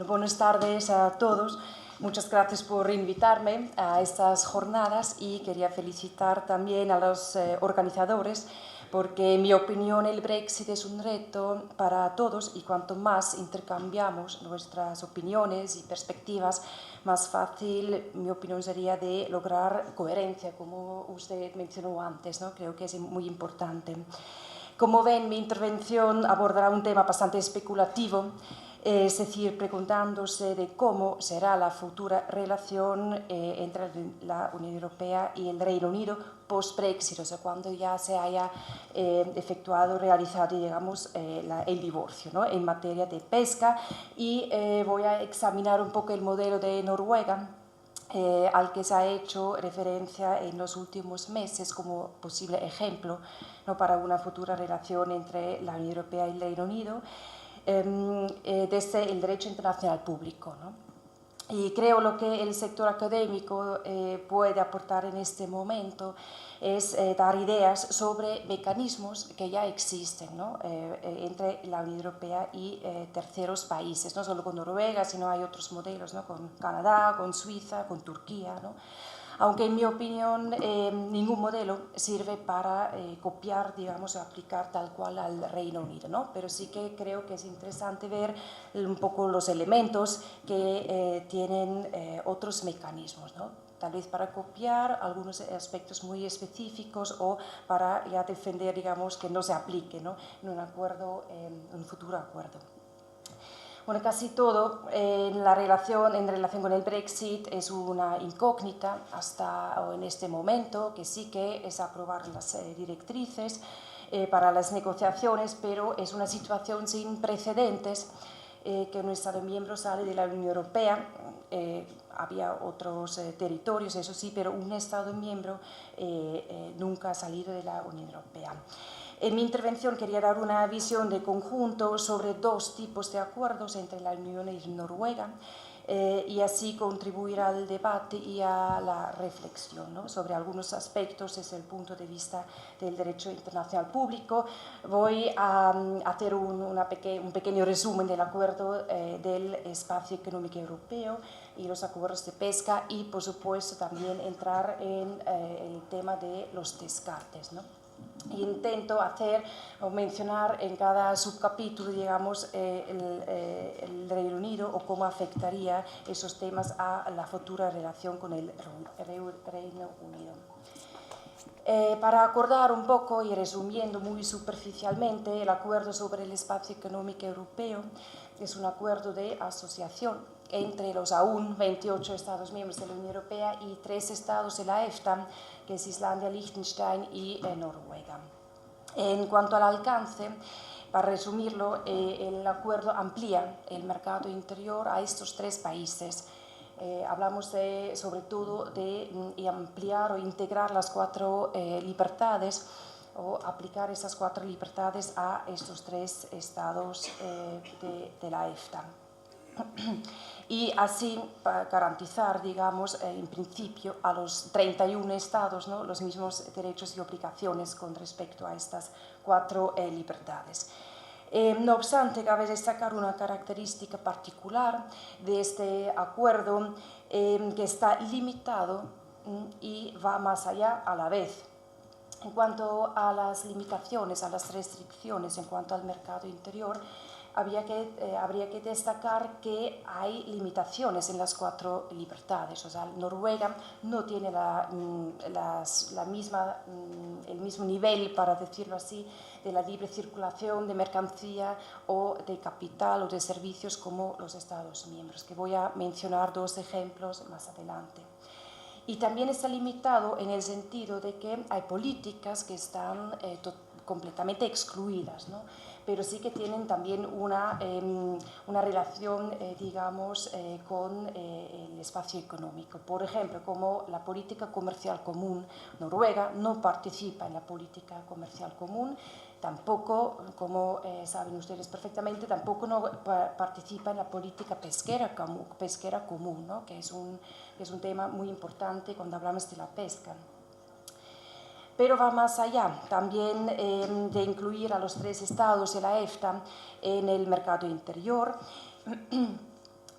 Bueno, buenas tardes a todos. Muchas gracias por invitarme a estas jornadas y quería felicitar también a los organizadores porque en mi opinión el Brexit es un reto para todos y cuanto más intercambiamos nuestras opiniones y perspectivas, más fácil, mi opinión sería de lograr coherencia, como usted mencionó antes, ¿no? Creo que es muy importante. Como ven, mi intervención abordará un tema bastante especulativo, es decir, preguntándose de cómo será la futura relación entre la Unión Europea y el Reino Unido post-Brexit, o sea, cuando ya se haya efectuado, realizado, digamos, el divorcio, ¿no?, en materia de pesca. Y voy a examinar un poco el modelo de Noruega, al que se ha hecho referencia en los últimos meses como posible ejemplo, ¿no?, para una futura relación entre la Unión Europea y el Reino Unido, desde el derecho internacional público, ¿no? Y creo lo que el sector académico puede aportar en este momento es dar ideas sobre mecanismos que ya existen, ¿no?, entre la Unión Europea y terceros países, no solo con Noruega, sino hay otros modelos, ¿no?, con Canadá, con Suiza, con Turquía, ¿no? Aunque en mi opinión ningún modelo sirve para copiar, digamos, o aplicar tal cual al Reino Unido, ¿no? Pero sí que creo que es interesante ver un poco los elementos que tienen otros mecanismos, ¿no? Tal vez para copiar algunos aspectos muy específicos o para ya defender, digamos, que no se aplique, ¿no?, en un acuerdo, en un futuro acuerdo. Bueno, casi todo en relación con el Brexit es una incógnita hasta en este momento, que sí que es aprobar las directrices para las negociaciones, pero es una situación sin precedentes, que un Estado miembro sale de la Unión Europea. Había otros territorios, eso sí, pero un Estado miembro nunca ha salido de la Unión Europea. En mi intervención quería dar una visión de conjunto sobre dos tipos de acuerdos entre la Unión y Noruega, y así contribuir al debate y a la reflexión, ¿no?, sobre algunos aspectos desde el punto de vista del derecho internacional público. Voy a hacer un pequeño resumen del acuerdo del espacio económico europeo y los acuerdos de pesca y, por supuesto, también entrar en el tema de los descartes, ¿no? Intento hacer o mencionar en cada subcapítulo, digamos, el Reino Unido o cómo afectaría esos temas a la futura relación con el Reino Unido. Para acordar un poco y resumiendo muy superficialmente, el acuerdo sobre el espacio económico europeo es un acuerdo de asociación entre los aún 28 Estados miembros de la Unión Europea y 3 estados de la EFTA, que es Islandia, Liechtenstein y Noruega. En cuanto al alcance, para resumirlo, el acuerdo amplía el mercado interior a estos 3 países. Hablamos sobre todo de ampliar o integrar las 4 libertades o aplicar esas 4 libertades a estos 3 estados de la EFTA. Y así para garantizar, digamos, en principio a los 31 estados, ¿no?, los mismos derechos y obligaciones con respecto a estas 4 libertades. No obstante, cabe destacar una característica particular de este acuerdo, que está limitado y va más allá a la vez. En cuanto a las limitaciones, a las restricciones en cuanto al mercado interior, habría que destacar que hay limitaciones en las 4 libertades. O sea, Noruega no tiene el mismo nivel, para decirlo así, de la libre circulación de mercancía o de capital o de servicios como los Estados miembros, que voy a mencionar 2 ejemplos más adelante. Y también está limitado en el sentido de que hay políticas que están completamente excluidas, ¿no?, pero sí que tienen también una relación, digamos, con el espacio económico. Por ejemplo, como la política comercial común. Noruega no participa en la política comercial común, tampoco, como saben ustedes perfectamente, tampoco no participa en la política pesquera común, ¿no?, que es un tema muy importante cuando hablamos de la pesca. Pero va más allá, también de incluir a los 3 estados de la EFTA en el mercado interior.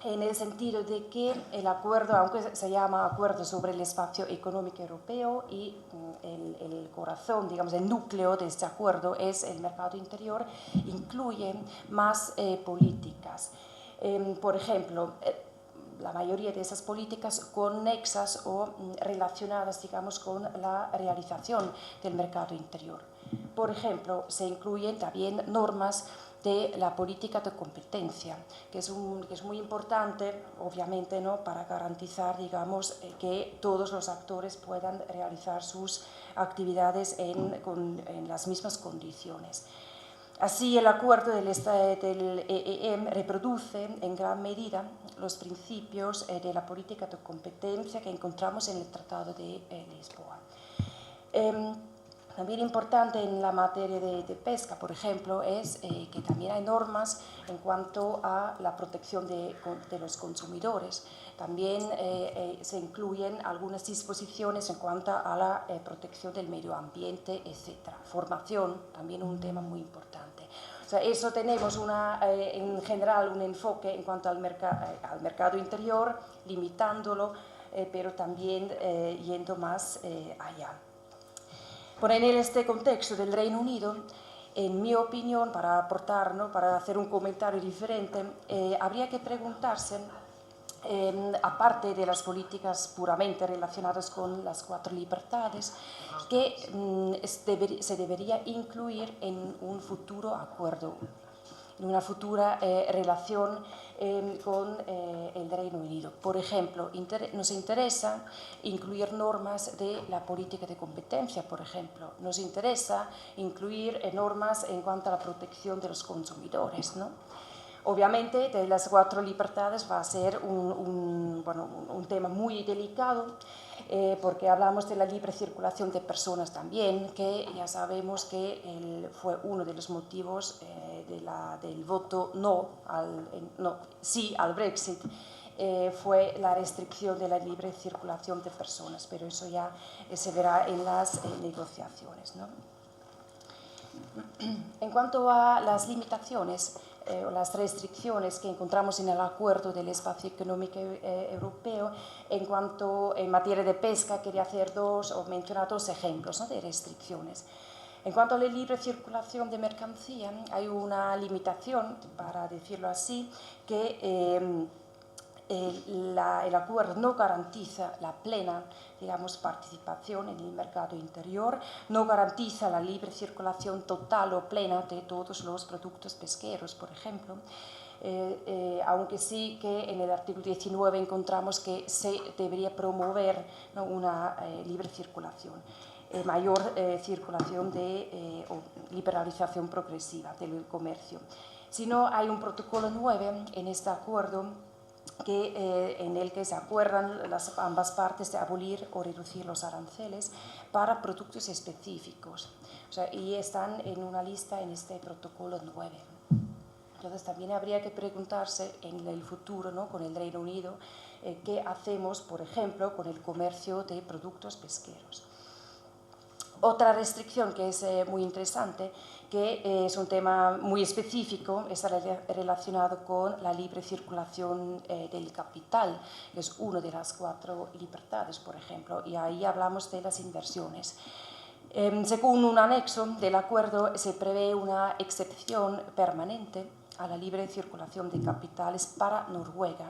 en el sentido de que el acuerdo, aunque se llama Acuerdo sobre el Espacio Económico Europeo, y el corazón, digamos, el núcleo de este acuerdo es el mercado interior, incluye más políticas. Por ejemplo, la mayoría de esas políticas conexas o relacionadas, digamos, con la realización del mercado interior. Por ejemplo, se incluyen también normas de la política de competencia, que es muy importante, obviamente, ¿no?, para garantizar, digamos, que todos los actores puedan realizar sus actividades en las mismas condiciones. Así, el acuerdo del EEM reproduce en gran medida los principios de la política de competencia que encontramos en el Tratado de Lisboa. También importante en la materia de pesca, por ejemplo, es que también hay normas en cuanto a la protección de los consumidores. También se incluyen algunas disposiciones en cuanto a la protección del medio ambiente, etc. Formación, también un tema muy importante. O sea, eso tenemos en general un enfoque en cuanto al mercado interior, limitándolo, pero también yendo más allá. En este contexto del Reino Unido, en mi opinión, para aportar, ¿no?, para hacer un comentario diferente, habría que preguntarse, aparte de las políticas puramente relacionadas con las 4 libertades, que se debería incluir en un futuro acuerdo, en una futura relación con el Reino Unido. Por ejemplo, nos interesa incluir normas de la política de competencia, por ejemplo. Nos interesa incluir normas en cuanto a la protección de los consumidores, ¿no? Obviamente, de las 4 libertades va a ser un tema muy delicado, porque hablamos de la libre circulación de personas también, que ya sabemos que fue uno de los motivos del voto sí al Brexit, fue la restricción de la libre circulación de personas, pero eso ya se verá en las negociaciones, ¿no? En cuanto a las limitaciones o las restricciones que encontramos en el acuerdo del espacio económico europeo, en materia de pesca, quería hacer mencionar 2 ejemplos, ¿no?, de restricciones. En cuanto a la libre circulación de mercancía, hay una limitación, para decirlo así, que el acuerdo no garantiza la plena, digamos, participación en el mercado interior, no garantiza la libre circulación total o plena de todos los productos pesqueros, por ejemplo, aunque sí que en el artículo 19 encontramos que se debería promover, ¿no?, una libre circulación, mayor circulación o liberalización progresiva del comercio. Si no, hay un protocolo 9 en este acuerdo en el que se acuerdan ambas partes de abolir o reducir los aranceles para productos específicos. O sea, y están en una lista en este protocolo 9. Entonces también habría que preguntarse en el futuro, ¿no?, con el Reino Unido, qué hacemos, por ejemplo, con el comercio de productos pesqueros. Otra restricción que es muy interesante, que es un tema muy específico, está relacionado con la libre circulación del capital, que es una de las 4 libertades, por ejemplo, y ahí hablamos de las inversiones. Según un anexo del acuerdo, se prevé una excepción permanente a la libre circulación de capitales para Noruega,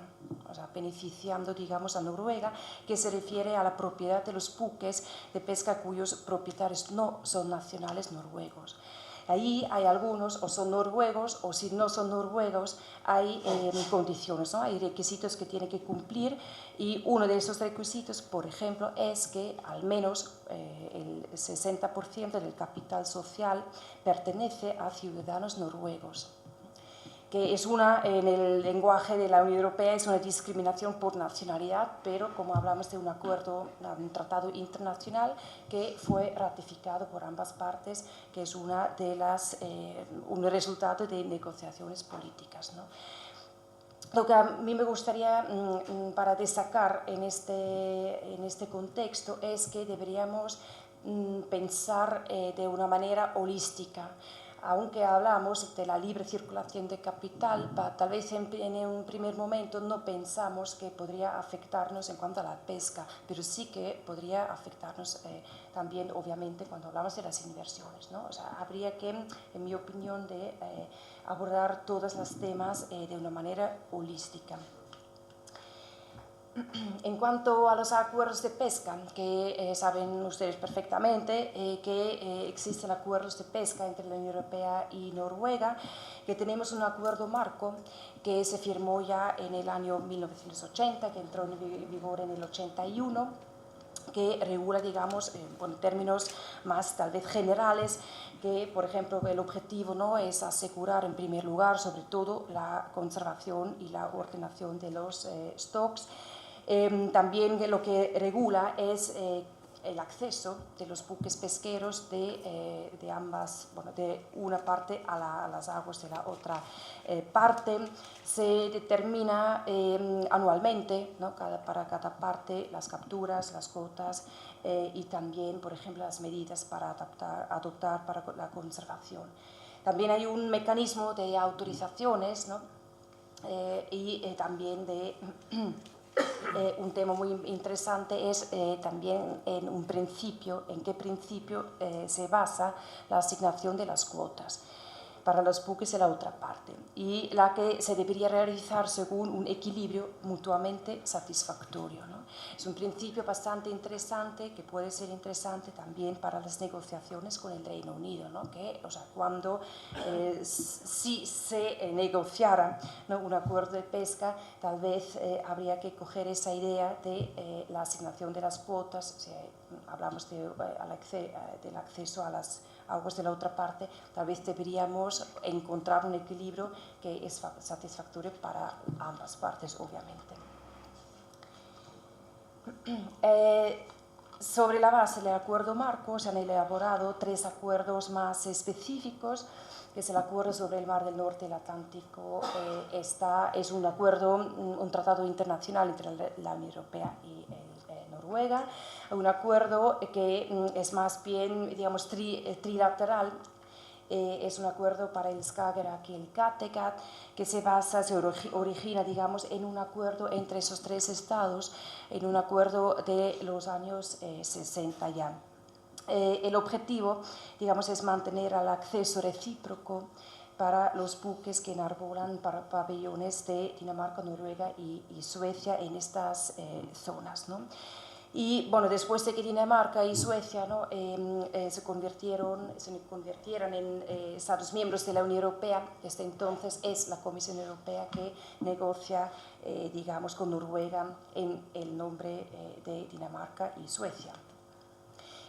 o sea, beneficiando, digamos, a Noruega, que se refiere a la propiedad de los buques de pesca cuyos propietarios no son nacionales noruegos. Ahí hay algunos, o son noruegos, o si no son noruegos, hay condiciones, ¿no?, hay requisitos que tienen que cumplir, y uno de esos requisitos, por ejemplo, es que al menos el 60% del capital social pertenece a ciudadanos noruegos, que es en el lenguaje de la Unión Europea, es una discriminación por nacionalidad, pero como hablamos de un acuerdo, un tratado internacional que fue ratificado por ambas partes, que es un resultado de negociaciones políticas, ¿no? Lo que a mí me gustaría para destacar en este contexto es que deberíamos pensar de una manera holística aunque hablamos de la libre circulación de capital, tal vez en un primer momento no pensamos que podría afectarnos en cuanto a la pesca, pero sí que podría afectarnos también, obviamente, cuando hablamos de las inversiones, ¿no? O sea, habría que, en mi opinión, abordar todos los temas de una manera holística. En cuanto a los acuerdos de pesca, que saben ustedes perfectamente que existen acuerdos de pesca entre la Unión Europea y Noruega, que tenemos un acuerdo marco que se firmó ya en el año 1980, que entró en vigor en el 81, que regula, digamos, en términos más tal vez generales, que, por ejemplo, el objetivo no es asegurar, en primer lugar, sobre todo, la conservación y la ordenación de los stocks. También lo que regula es el acceso de los buques pesqueros de ambas, bueno, de una parte a las aguas de la otra parte. Se determina anualmente, ¿no? Para cada parte las capturas, las cuotas y también, por ejemplo, las medidas para adoptar para la conservación. También hay un mecanismo de autorizaciones, ¿no? Y también de... un tema muy interesante es también en qué principio se basa la asignación de las cuotas para los buques de la otra parte, y la que se debería realizar según un equilibrio mutuamente satisfactorio, ¿no? Es un principio bastante interesante, que puede ser interesante también para las negociaciones con el Reino Unido, ¿no? Que, o sea, cuando si se negociara, ¿no?, un acuerdo de pesca, tal vez habría que coger esa idea de la asignación de las cuotas. Si hablamos del acceso a las aguas de la otra parte, tal vez deberíamos encontrar un equilibrio que es satisfactorio para ambas partes, obviamente. Sobre la base del acuerdo marco se han elaborado 3 acuerdos más específicos, que es el acuerdo sobre el Mar del Norte y el Atlántico. Es un acuerdo, un tratado internacional entre la Unión Europea y Noruega, un acuerdo que es más bien, digamos, trilateral. Es un acuerdo para el Skagerrak y el Kattegat, que se origina, digamos, en un acuerdo entre esos 3 estados, en un acuerdo de los años 60 ya. El objetivo, digamos, es mantener el acceso recíproco para los buques que enarbolan pabellones de Dinamarca, Noruega y Suecia en estas zonas, ¿no? Y bueno, después de que Dinamarca y Suecia, ¿no?, se convirtieron en Estados miembros de la Unión Europea, desde entonces es la Comisión Europea que negocia, digamos, con Noruega en el nombre de Dinamarca y Suecia.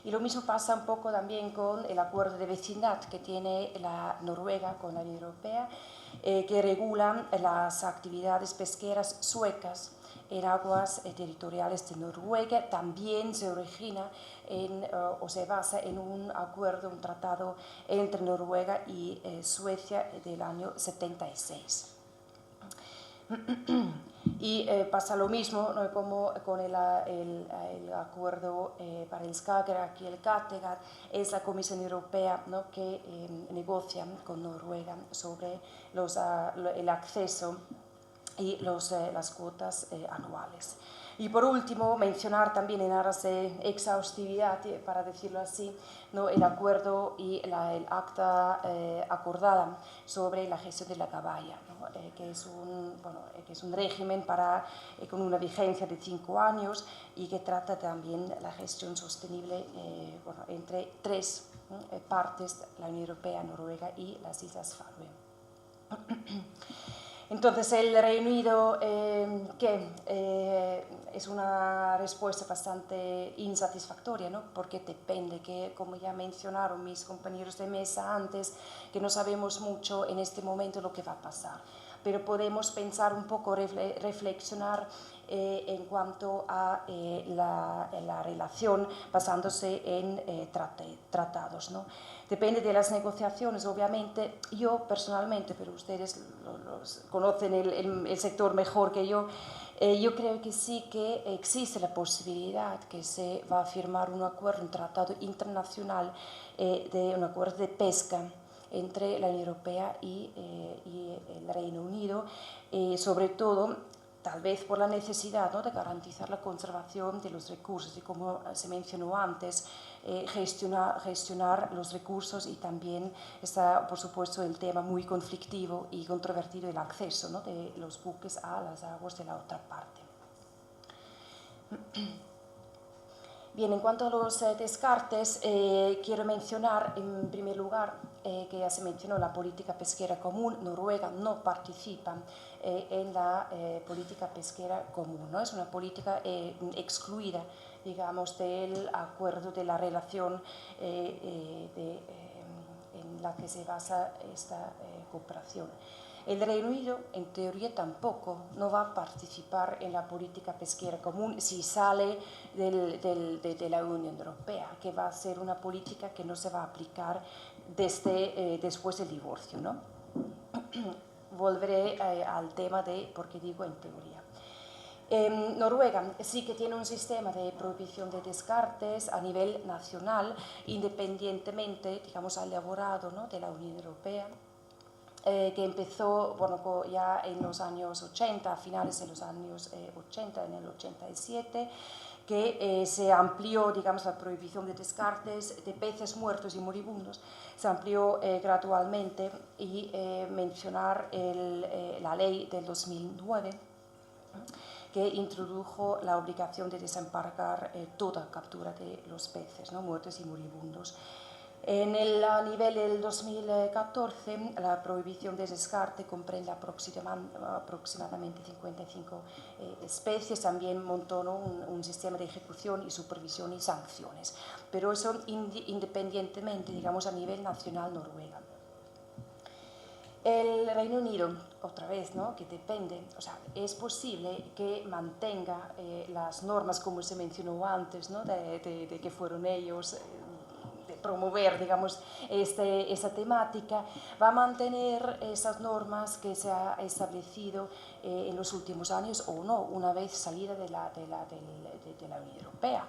Y lo mismo pasa un poco también con el acuerdo de vecindad que tiene la Noruega con la Unión Europea, que regula las actividades pesqueras suecas en aguas territoriales de Noruega. También se origina o se basa en un acuerdo, un tratado entre Noruega y Suecia del año 76. Y pasa lo mismo, ¿no?, como con el acuerdo para el Skagerrak y el Kattegat. Es la Comisión Europea, ¿no?, que negocia con Noruega sobre el acceso y las cuotas anuales. Y por último, mencionar también en aras de exhaustividad, para decirlo así, ¿no?, el acuerdo y el acta acordada sobre la gestión de la caballa, ¿no?, que es un régimen con una vigencia de 5 años y que trata también la gestión sostenible entre 3 partes, la Unión Europea, Noruega y las Islas Faroe. Entonces, el Reino Unido, es una respuesta bastante insatisfactoria, ¿no?, porque depende, que, como ya mencionaron mis compañeros de mesa antes, que no sabemos mucho en este momento lo que va a pasar, pero podemos pensar un poco, reflexionar en cuanto a la relación basándose en tratados, ¿no? Depende de las negociaciones, obviamente. Yo personalmente, pero ustedes conocen el sector mejor que yo creo que sí que existe la posibilidad que se va a firmar un acuerdo, un tratado internacional, de un acuerdo de pesca entre la Unión Europea y el Reino Unido, sobre todo tal vez por la necesidad, ¿no?, de garantizar la conservación de los recursos y, como se mencionó antes, gestionar los recursos, y también está, por supuesto, el tema muy conflictivo y controvertido del acceso, ¿no?, de los buques a las aguas de la otra parte. Bien, en cuanto a los descartes, quiero mencionar en primer lugar que ya se mencionó la política pesquera común. Noruega no participa en la política pesquera común, ¿no? Es una política excluida, digamos, del acuerdo, de la relación en la que se basa esta cooperación. El Reino Unido, en teoría, tampoco no va a participar en la política pesquera común si sale de la Unión Europea, que va a ser una política que no se va a aplicar desde después del divorcio, ¿no? Volveré al tema de por qué digo en teoría. Noruega sí que tiene un sistema de prohibición de descartes a nivel nacional, independientemente, digamos, elaborado, ¿no?, de la Unión Europea, que empezó, bueno, ya en los años 80, a finales de los años 80, en el 87, que se amplió, digamos, la prohibición de descartes de peces muertos y moribundos, se amplió gradualmente, y mencionar la ley del 2009, que introdujo la obligación de desembarcar toda captura de los peces, ¿no?, muertos y moribundos. A nivel del 2014, la prohibición de descarte comprende aproximadamente 55 especies. También montó, ¿no?, un sistema de ejecución y supervisión y sanciones, pero eso independientemente, digamos, a nivel nacional Noruega. El Reino Unido, otra vez, ¿no?, que depende, o sea, es posible que mantenga las normas, como se mencionó antes, ¿no?, de que fueron ellos promover, digamos, esa temática, va a mantener esas normas que se ha establecido en los últimos años o no, una vez salida de la Unión Europea.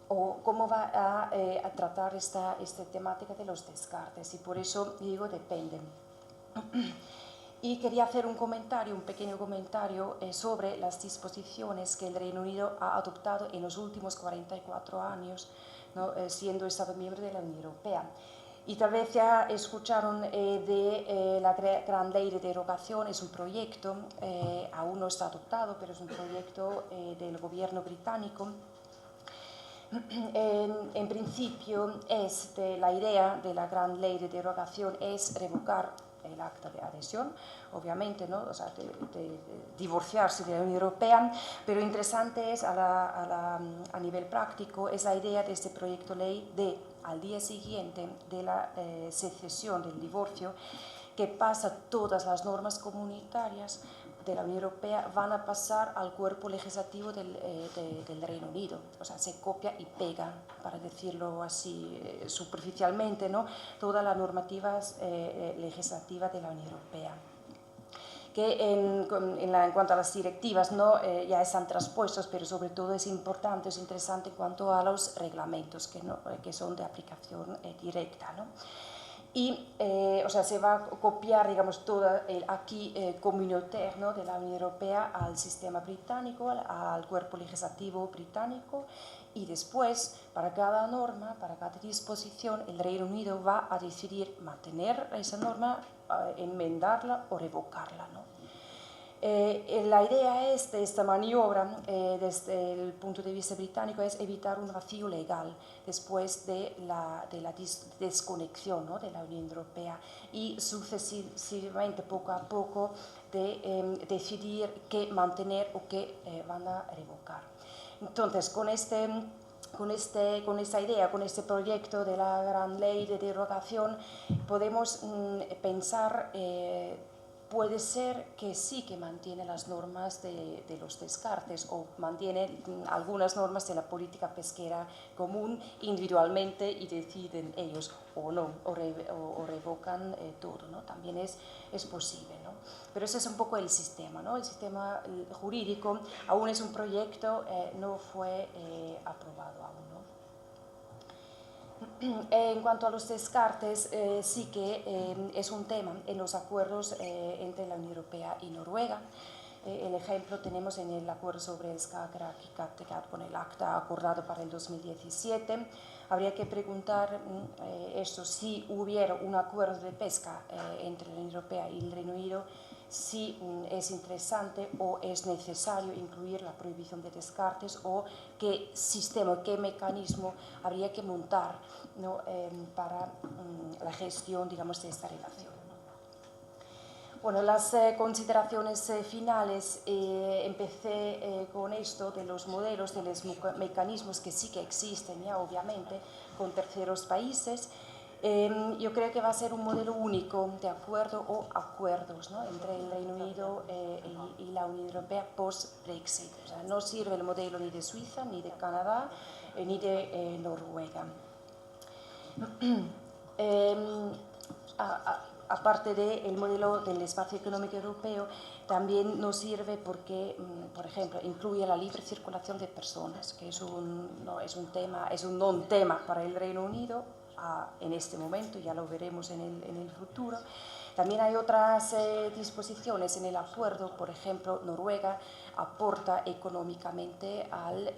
O cómo va a tratar esta temática de los descartes, y por eso digo depende. Y quería hacer un pequeño comentario sobre las disposiciones que el Reino Unido ha adoptado en los últimos 44 años, ¿no?, siendo Estado miembro de la Unión Europea. Y tal vez ya escucharon de la Gran Ley de Derogación. Es un proyecto, aún no está adoptado, pero es un proyecto del gobierno británico. En principio, la idea de la Gran Ley de Derogación es revocar el acta de adhesión, obviamente, ¿no?, o sea, de divorciarse de la Unión Europea, pero interesante es a nivel práctico es la idea de este proyecto de ley de, al día siguiente de la secesión, del divorcio, que pasa todas las normas comunitarias de la Unión Europea van a pasar al cuerpo legislativo del Reino Unido. O sea, se copia y pega, para decirlo así superficialmente, ¿no?, toda la normativa legislativa de la Unión Europea. Que en cuanto a las directivas, ¿no?, ya están traspuestos, pero sobre todo es importante, es interesante en cuanto a los reglamentos que son de aplicación directa, ¿no? Y, o sea, se va a copiar, digamos, todo el acquis communautaire, ¿no?, de la Unión Europea al sistema británico, al cuerpo legislativo británico, y después, para cada norma, para cada disposición, el Reino Unido va a decidir mantener esa norma, enmendarla o revocarla, ¿no? La idea de esta maniobra, desde el punto de vista británico, es evitar un vacío legal después de la desconexión, ¿no?, de la Unión Europea, y sucesivamente, poco a poco, de decidir qué mantener o qué van a revocar. Entonces, con esta idea, con este proyecto de la Gran Ley de Derogación, podemos pensar, puede ser que sí que mantiene las normas de los descartes, o mantiene algunas normas de la política pesquera común individualmente y deciden ellos o no, o revocan todo, ¿no? También es posible, ¿no? Pero ese es un poco el sistema, ¿no? El sistema jurídico aún es un proyecto, no fue aprobado aún, ¿no? En cuanto a los descartes, sí que es un tema en los acuerdos entre la Unión Europea y Noruega. El ejemplo tenemos en el acuerdo sobre el Skagerrak y Kattegat con el acta acordado para el 2017. Habría que preguntar esto, si hubiera un acuerdo de pesca entre la Unión Europea y el Reino Unido, si es interesante o es necesario incluir la prohibición de descartes o qué sistema, qué mecanismo habría que montar, ¿no? Para la gestión, digamos, de esta relación. Bueno, las consideraciones finales, empecé con esto de los modelos, de los mecanismos que sí que existen ya, obviamente, con terceros países. Yo creo que va a ser un modelo único de acuerdo o acuerdos, ¿no?, entre el Reino Unido y la Unión Europea post-Brexit. O sea, no sirve el modelo ni de Suiza, ni de Canadá, ni de Noruega. Aparte del modelo del espacio económico europeo, también nos sirve porque, por ejemplo, incluye la libre circulación de personas, que es un non-tema para el Reino Unido en este momento, ya lo veremos en el futuro. También hay otras disposiciones en el acuerdo, por ejemplo, Noruega aporta económicamente al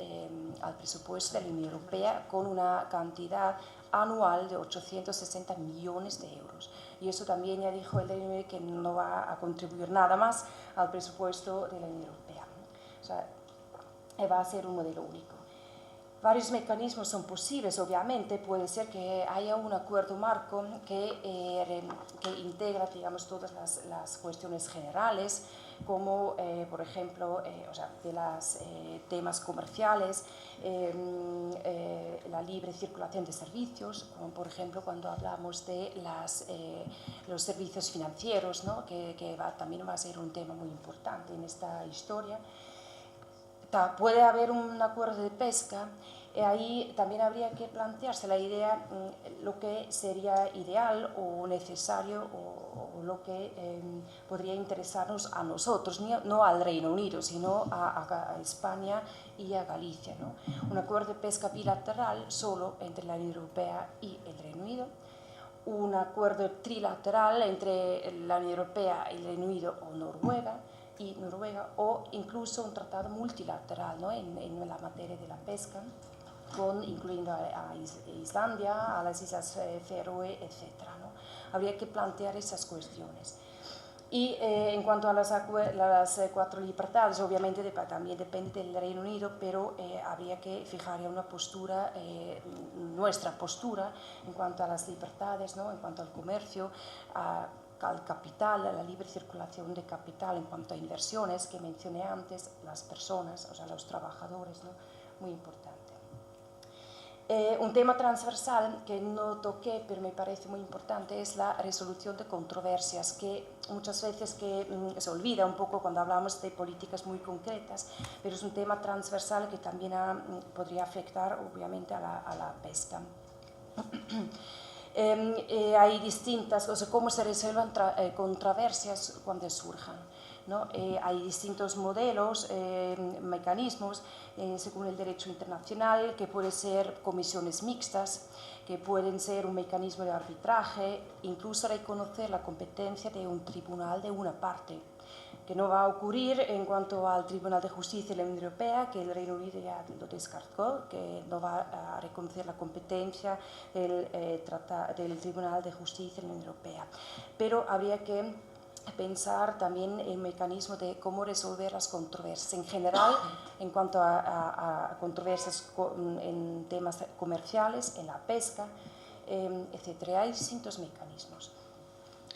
presupuesto de la Unión Europea con una cantidad anual de 860 millones de euros. Y eso también ya dijo el Reino Unido que no va a contribuir nada más al presupuesto de la Unión Europea. O sea, va a ser un modelo único. Varios mecanismos son posibles, obviamente. Puede ser que haya un acuerdo marco que integra, digamos, todas las cuestiones generales, como, por ejemplo, de los temas comerciales, la libre circulación de servicios, como por ejemplo cuando hablamos de los servicios financieros, ¿no?, que también va a ser un tema muy importante en esta historia. Puede haber un acuerdo de pesca, y ahí también habría que plantearse la idea, lo que sería ideal o necesario o lo que podría interesarnos a nosotros, no al Reino Unido, sino a España y a Galicia, ¿no? Un acuerdo de pesca bilateral solo entre la Unión Europea y el Reino Unido, un acuerdo trilateral entre la Unión Europea, el Reino Unido o Noruega, o incluso un tratado multilateral, ¿no?, en la materia de la pesca, incluyendo a Islandia, a las Islas Feroe, etc., ¿no? Habría que plantear esas cuestiones. Y en cuanto a las 4 libertades, obviamente también depende del Reino Unido, pero habría que fijar ya una postura, nuestra postura, en cuanto a las libertades, ¿no?, en cuanto al comercio, al capital, a la libre circulación de capital, en cuanto a inversiones que mencioné antes, las personas, o sea, los trabajadores, ¿no?, muy importante. Un tema transversal que no toqué, pero me parece muy importante, es la resolución de controversias, que muchas veces se olvida un poco cuando hablamos de políticas muy concretas, pero es un tema transversal que también podría afectar, obviamente, a la pesca. Hay distintas, o sea, cómo se resuelven controversias cuando surjan, ¿no? Hay distintos modelos, mecanismos, según el derecho internacional, que pueden ser comisiones mixtas, que pueden ser un mecanismo de arbitraje, incluso reconocer la competencia de un tribunal de una parte, que no va a ocurrir en cuanto al Tribunal de Justicia de la Unión Europea, que el Reino Unido ya lo descartó, que no va a reconocer la competencia del Tribunal de Justicia de la Unión Europea. Pero habría que pensar también en el mecanismo de cómo resolver las controversias. En general, en cuanto a controversias en temas comerciales, en la pesca, etc. Hay distintos mecanismos,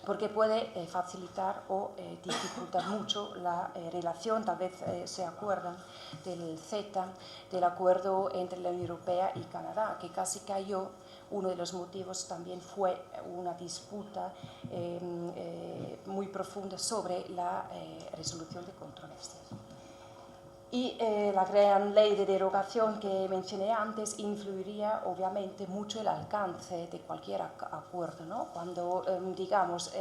porque puede facilitar o dificultar mucho la relación. Tal vez se acuerdan del CETA, del acuerdo entre la Unión Europea y Canadá, que casi cayó. Uno de los motivos también fue una disputa muy profunda sobre la resolución de controversias. Y la gran ley de derogación que mencioné antes influiría obviamente mucho el alcance de cualquier acuerdo, ¿no? Cuando, digamos,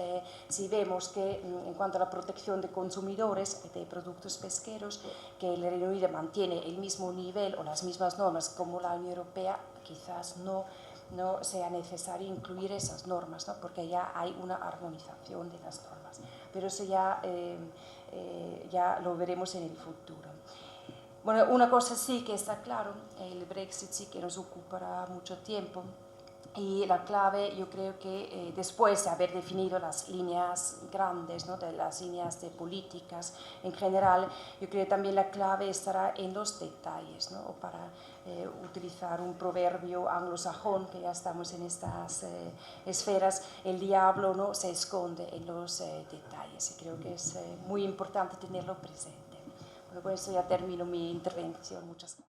si vemos que en cuanto a la protección de consumidores de productos pesqueros, que el Reino Unido mantiene el mismo nivel o las mismas normas como la Unión Europea, quizás no no sea necesario incluir esas normas, ¿no? Porque ya hay una armonización de las normas. Pero eso ya, ya lo veremos en el futuro. Bueno, una cosa sí que está claro, el Brexit sí que nos ocupará mucho tiempo. Y la clave, yo creo que después de haber definido las líneas grandes, ¿no? De las líneas de políticas en general, yo creo que también la clave estará en los detalles, ¿no? O para utilizar un proverbio anglosajón, que ya estamos en estas esferas, el diablo, ¿no? Se esconde en los detalles. Y creo que es muy importante tenerlo presente. Bueno, con eso ya termino mi intervención. Muchas gracias.